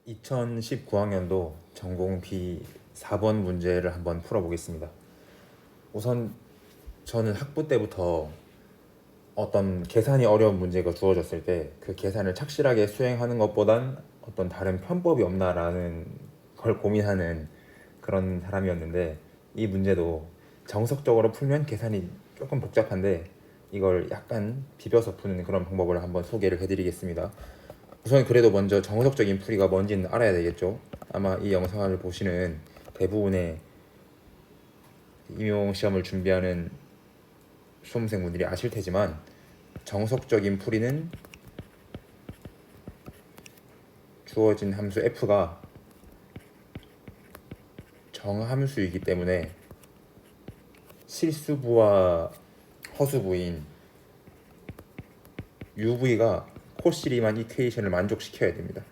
2019학년도 전공 B 4번 문제를 한번 풀어보겠습니다. 우선 저는 학부 때부터 어떤 계산이 어려운 문제가 주어졌을 때 그 계산을 착실하게 수행하는 것보단 어떤 다른 편법이 없나라는 걸 고민하는 그런 사람이었는데, 이 문제도 정석적으로 풀면 계산이 조금 복잡한데 이걸 약간 비벼서 푸는 그런 방법을 한번 소개를 해드리겠습니다. 우선 그래도 먼저 정석적인 풀이가 뭔지는 알아야 되겠죠. 아마 이 영상을 보시는 대부분의 임용 시험을 준비하는 수험생분들이 아실 테지만, 정석적인 풀이는 주어진 함수 f가 정함수이기 때문에 실수부와 허수부인 UV가 코시리만 이퀘이션을 만족시켜야 됩니다.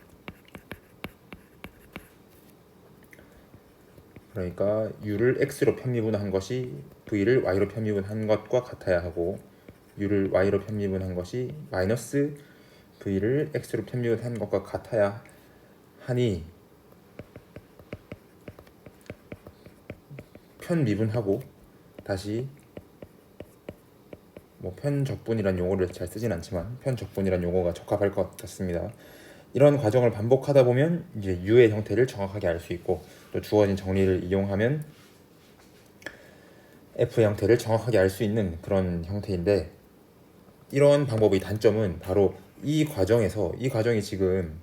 그러니까 U를 X로 편미분한 것이 V를 Y로 편미분한 것과 같아야 하고, U를 Y로 편미분한 것이 마이너스 V를 X로 편미분한 것과 같아야 하니, 편미분하고 다시 편적분이란 용어를 잘 쓰진 않지만 편적분이란 용어가 적합할 것 같습니다. 이런 과정을 반복하다 보면 이제 U의 형태를 정확하게 알 수 있고, 또 주어진 정리를 이용하면 F 형태를 정확하게 알 수 있는 그런 형태인데, 이런 방법의 단점은 바로 이 과정이 지금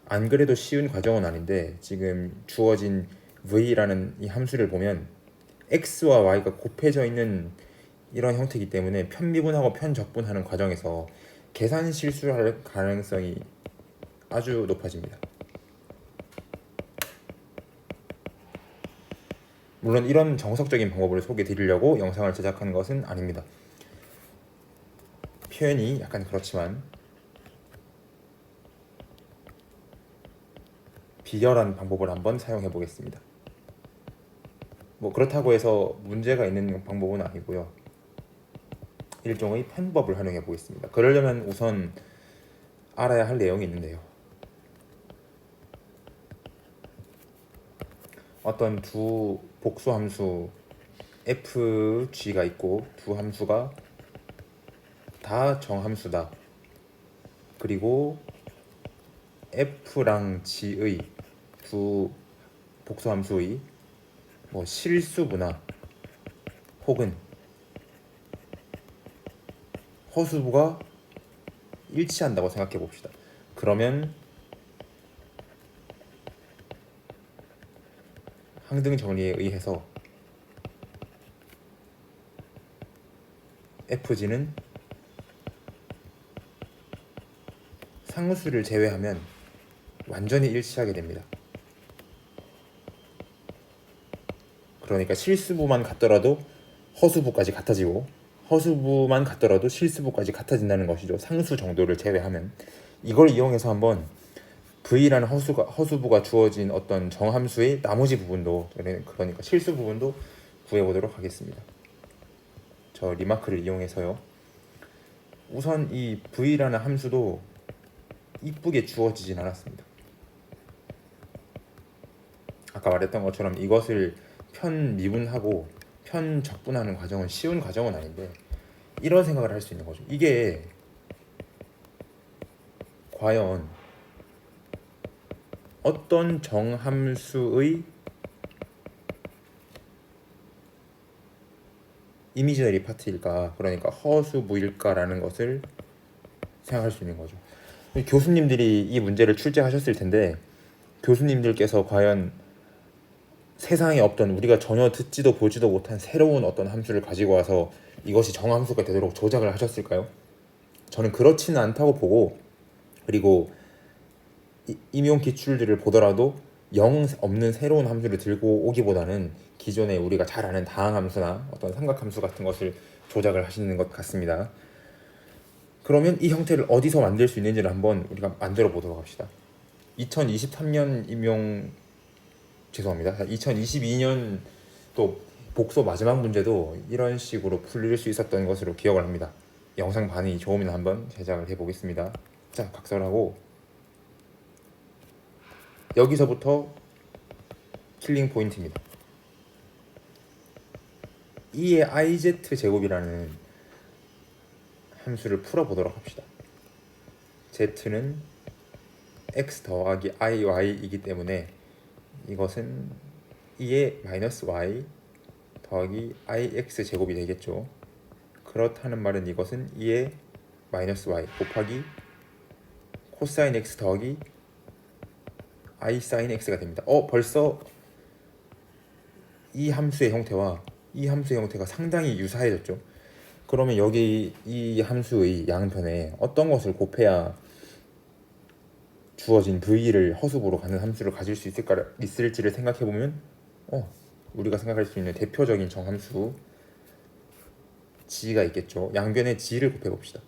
안 그래도 쉬운 과정은 아닌데, 지금 주어진 V라는 이 함수를 보면 X와 Y가 곱해져 있는 이런 형태이기 때문에 편미분하고 편적분하는 과정에서 계산 실수할 가능성이 아주 높아집니다. 물론 이런 정석적인 방법을 소개해 드리려고 영상을 제작한 것은 아닙니다. 표현이 약간 그렇지만 비열한 방법을 한번 사용해 보겠습니다. 그렇다고 해서 문제가 있는 방법은 아니고요. 일종의 편법을 활용해 보겠습니다. 그러려면 우선 알아야 할 내용이 있는데요. 어떤 두 복수함수 fg가 있고 두 함수가 다 정함수다. 그리고 f랑 g의 두 복수함수의 실수부나 혹은 허수부가 일치한다고 생각해 봅시다. 그러면 항등 정리에 의해서 fg는 상수를 제외하면 완전히 일치하게 됩니다. 그러니까 실수부만 같더라도 허수부까지 같아지고, 허수부만 같더라도 실수부까지 같아진다는 것이죠. 상수 정도를 제외하면. 이걸 이용해서 한번 V라는 허수부가 주어진 어떤 정함수의 나머지 부분도, 그러니까 실수 부분도 구해보도록 하겠습니다. 저 리마크를 이용해서요. 우선 이 V라는 함수도 이쁘게 주어지진 않았습니다. 아까 말했던 것처럼 이것을 편미분하고 편적분하는 과정은 쉬운 과정은 아닌데, 이런 생각을 할 수 있는 거죠. 이게 과연 어떤 정함수의 이미지너리 파트일까, 그러니까 허수부일까라는 것을 생각할 수 있는 거죠. 교수님들이 이 문제를 출제하셨을 텐데, 교수님들께서 과연 세상에 없던, 우리가 전혀 듣지도 보지도 못한 새로운 어떤 함수를 가지고 와서 이것이 정함수가 되도록 조작을 하셨을까요? 저는 그렇지는 않다고 보고, 그리고 임용 기출들을 보더라도 영 없는 새로운 함수를 들고 오기보다는 기존에 우리가 잘 아는 다항함수나 어떤 삼각함수 같은 것을 조작을 하시는 것 같습니다. 그러면 이 형태를 어디서 만들 수 있는지를 한번 우리가 만들어 보도록 합시다. 2023년 죄송합니다. 2022년 또 복소 마지막 문제도 이런 식으로 풀릴 수 있었던 것으로 기억을 합니다. 영상 반응이 좋으면 한번 제작을 해보겠습니다. 자, 각설하고 여기서부터 킬링 포인트입니다. 2의 iz 제곱이라는 함수를 풀어보도록 합시다. z는 x 더하기 iy이기 때문에 이것은 2의 마이너스 y 더하기 ix 제곱이 되겠죠. 그렇다는 말은 이것은 2의 마이너스 y 곱하기 코사인 x 더하기 i 사인 x가 됩니다. 벌써 이 함수의 형태와 이 함수의 형태가 상당히 유사해졌죠. 그러면 여기 이 함수의 양변에 어떤 것을 곱해야 주어진 v를 허수부로 가는 함수를 가질 수 있을지를 생각해보면 우리가 생각할 수 있는 대표적인 정함수 g가 있겠죠. 양변에 g를 곱해봅시다.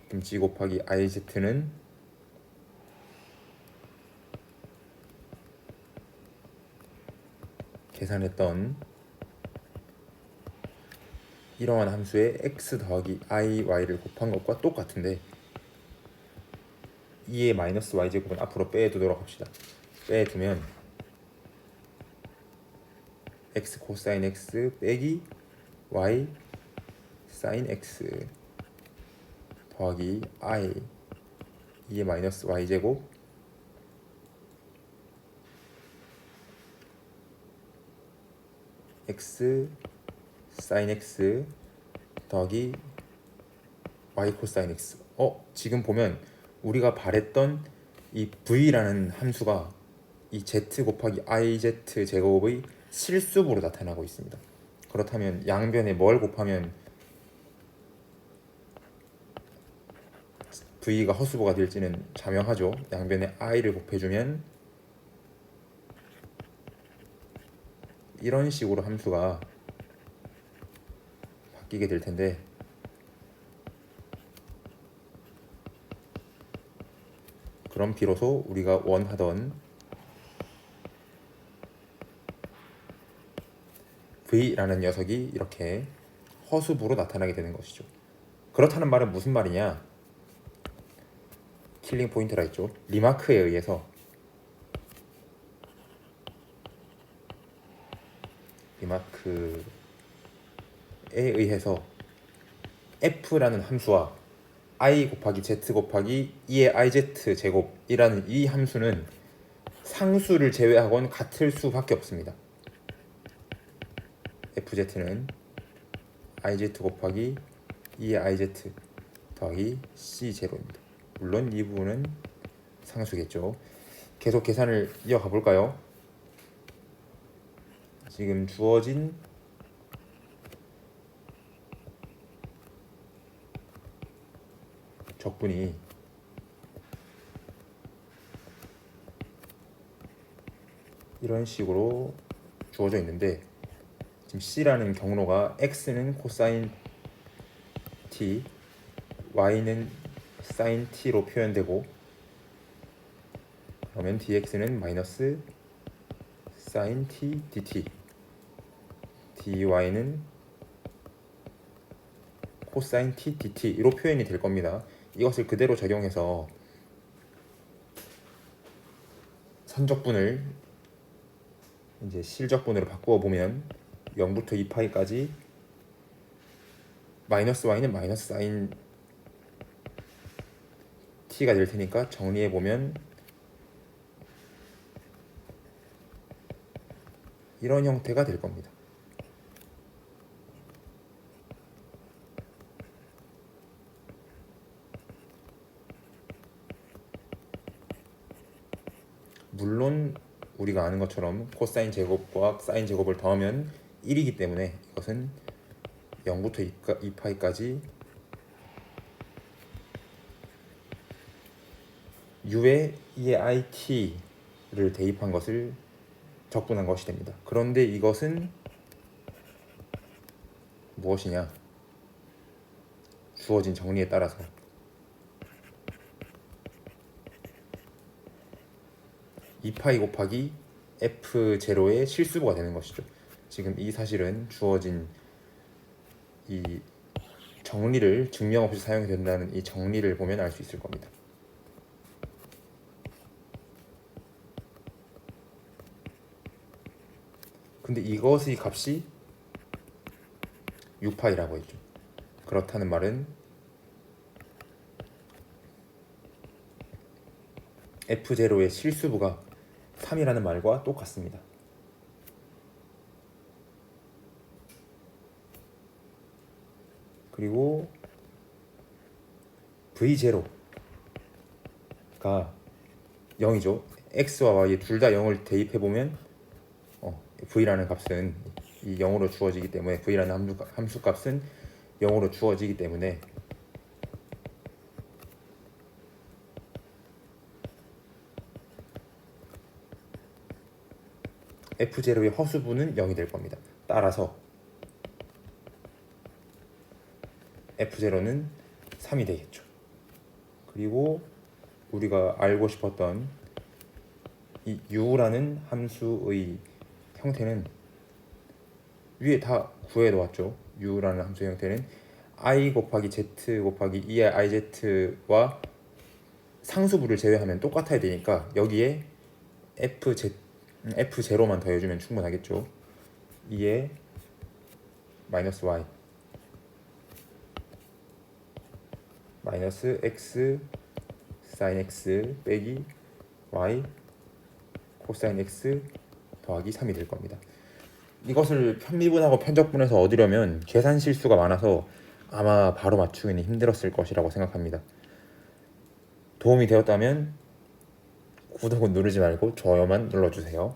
그럼 g 곱하기 iz는 계산했던 이러한 함수에 x 더하기 iy를 곱한 것과 똑같은데 2의 마이너스 y제곱은 앞으로 빼두도록 합시다. 빼두면 x 코사인 x 빼기 y 사인 x 더하기 i 2의 마이너스 y제곱 x 사인 x 더하기 y 코사인 x. 지금 보면 우리가 바랬던 이 v라는 함수가 이 z 곱하기 iz 제곱의 실수부로 나타나고 있습니다. 그렇다면 양변에 뭘 곱하면 v가 허수부가 될지는 자명하죠. 양변에 i를 곱해주면 이런 식으로 함수가 바뀌게 될 텐데 그럼 비로소 우리가 원하던 v라는 녀석이 이렇게 허수부로 나타나게 되는 것이죠. 그렇다는 말은 무슨 말이냐? 킬링 포인트라 했죠. 리마크에 의해서 f라는 함수와 i 곱하기 z 곱하기 2의 iz 제곱이라는 이 함수는 상수를 제외하고는 같을 수밖에 없습니다. fz는 iz 곱하기 2의 iz 더하기 c0입니다. 물론 이 부분은 상수겠죠. 계속 계산을 이어가 볼까요? 지금 주어진 적분이 이런 식으로 주어져 있는데 지금 C라는 경로가 X는 코사인 T, Y는 사인 T로 표현되고 그러면 dx는 마이너스 사인 T dt, dy는 코사인 T dt로 표현이 될 겁니다. 이것을 그대로 적용해서 선적분을 이제 실적분으로 바꾸어 보면 0부터 2파이까지 마이너스 y는 마이너스 사인 t가 될 테니까 정리해 보면 이런 형태가 될 겁니다. 물론 우리가 아는 것처럼 코사인 제곱과 사인 제곱을 더하면 1이기 때문에 이것은 0부터 2파이까지 u에 2의 it를 대입한 것을 적분한 것이 됩니다. 그런데 이것은 무엇이냐? 주어진 정리에 따라서 2파이 곱하기 f0의 실수부가 되는 것이죠. 지금 이 사실은 주어진 이 정리를 증명 없이 사용이 된다는 이 정리를 보면 알 수 있을 겁니다. 근데 이것의 값이 6파이라고 했죠. 그렇다는 말은 F0의 실수부가 3이라는 말과 똑같습니다. 그리고 V0가 0이죠. X와 Y에 둘 다 0을 대입해보면 V라는 값은 이 0으로 주어지기 때문에 V라는 함수 값은 0으로 주어지기 때문에 F0의 허수부는 0이 될 겁니다. 따라서 F0는 3이 되겠죠. 그리고 우리가 알고 싶었던 이 U라는 함수의 형태는 위에 다 구해 놓았죠. U라는 함수의 형태는 I 곱하기 Z 곱하기 2의 IZ와 상수부를 제외하면 똑같아야 되니까 여기에 F0만 더해주면 충분하겠죠. 2의 마이너스 Y 마이너스 X 사인 X 빼기 Y 코사인 X 더하기 3이 될 겁니다. 이것을 편미분하고 편적분해서 얻으려면 계산 실수가 많아서 아마 바로 맞추기는 힘들었을 것이라고 생각합니다. 도움이 되었다면 구독은 누르지 말고 좋아요만 눌러주세요.